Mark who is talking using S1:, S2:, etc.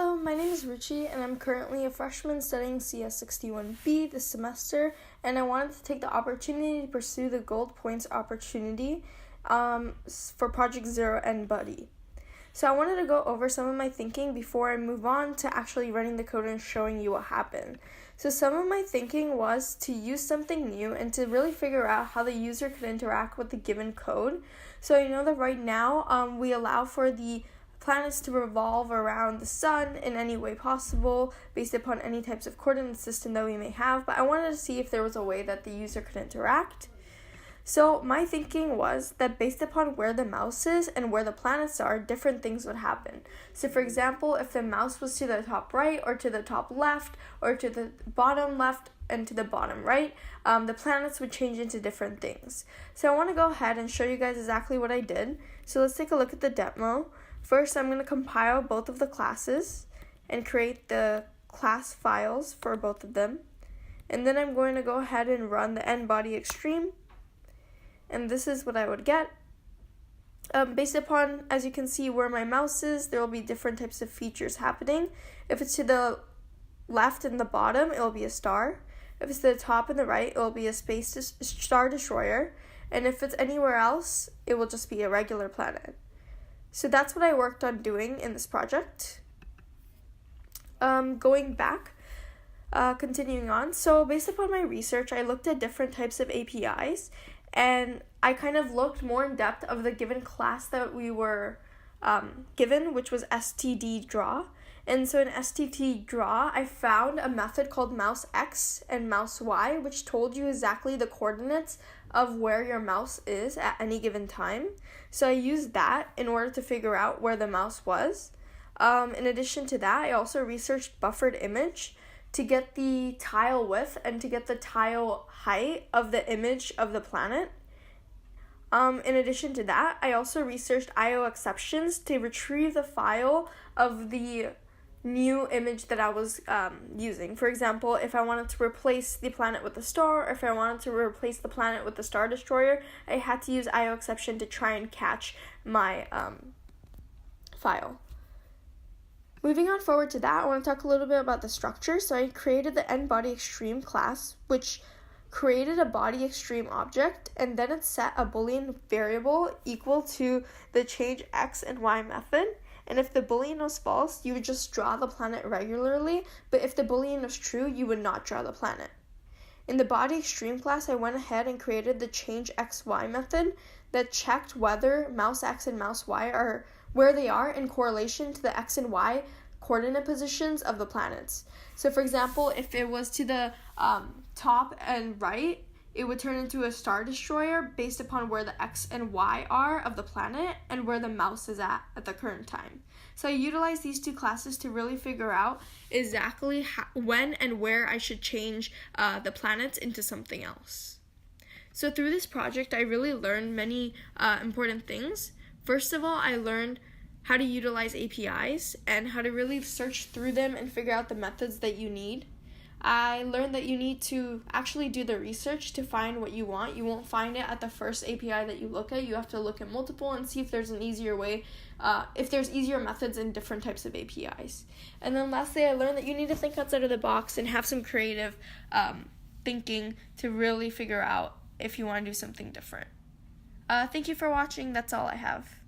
S1: Hello, my name is Ruchi, and I'm currently a freshman studying CS61B this semester, and I wanted to take the opportunity to pursue the Gold Points opportunity for Project Zero and Buddy. So I wanted to go over some of my thinking before I move on to actually running the code and showing you what happened. So some of my thinking was to use something new and to really figure out how the user could interact with the given code. So you know that right now we allow for the planets to revolve around the sun in any way possible based upon any types of coordinate system that we may have, but I wanted to see if there was a way that the user could interact. So my thinking was that based upon where the mouse is and where the planets are, different things would happen. So for example, if the mouse was to the top right or to the top left or to the bottom left and to the bottom right, the planets would change into different things. So I want to go ahead and show you guys exactly what I did. So let's take a look at the demo. First, I'm going to compile both of the classes and create the class files for both of them. And then I'm going to go ahead and run the nBodyExtreme. And this is what I would get. Based upon, as you can see, where my mouse is, there will be different types of features happening. If it's to the left and the bottom, it will be a star. If it's to the top and the right, it will be a star destroyer. And if it's anywhere else, it will just be a regular planet. So that's what I worked on doing in this project. Going back, continuing on. So based upon my research, I looked at different types of APIs, and I kind of looked more in depth of the given class that we were given, which was stddraw. And so in stddraw, I found a method called mousex and mousey, which told you exactly the coordinates of where your mouse is at any given time. So I used that in order to figure out where the mouse was. In addition to that, I also researched buffered image to get the tile width and to get the tile height of the image of the planet. In addition to that, I also researched IO exceptions to retrieve the file of the new image that I was using. For example, if I wanted to replace the planet with a star, or if I wanted to replace the planet with the star destroyer, I had to use IO exception to try and catch my file. Moving on forward to that, I want to talk a little bit about the structure. So I created the nBodyExtreme class, which created a bodyExtreme object, and then it set a Boolean variable equal to the change x and y method. And if the Boolean was false, you would just draw the planet regularly, but if the Boolean was true, you would not draw the planet. In the bodyExtreme class, I went ahead and created the changeXY method that checked whether mouse x and mouse y are where they are in correlation to the x and y coordinate positions of the planets. So for example, if it was to the top and right, it would turn into a star destroyer based upon where the x and y are of the planet and where the mouse is at the current time. So I utilized these two classes to really figure out exactly when and where I should change the planets into something else. So through this project, I really learned many important things. First of all, I learned how to utilize APIs and how to really search through them and figure out the methods that you need. I learned that you need to actually do the research to find what you want. You won't find it at the first API that you look at. You have to look at multiple and see if there's an easier way, if there's easier methods in different types of APIs. And then lastly, I learned that you need to think outside of the box and have some creative thinking to really figure out if you want to do something different. Thank you for watching. That's all I have.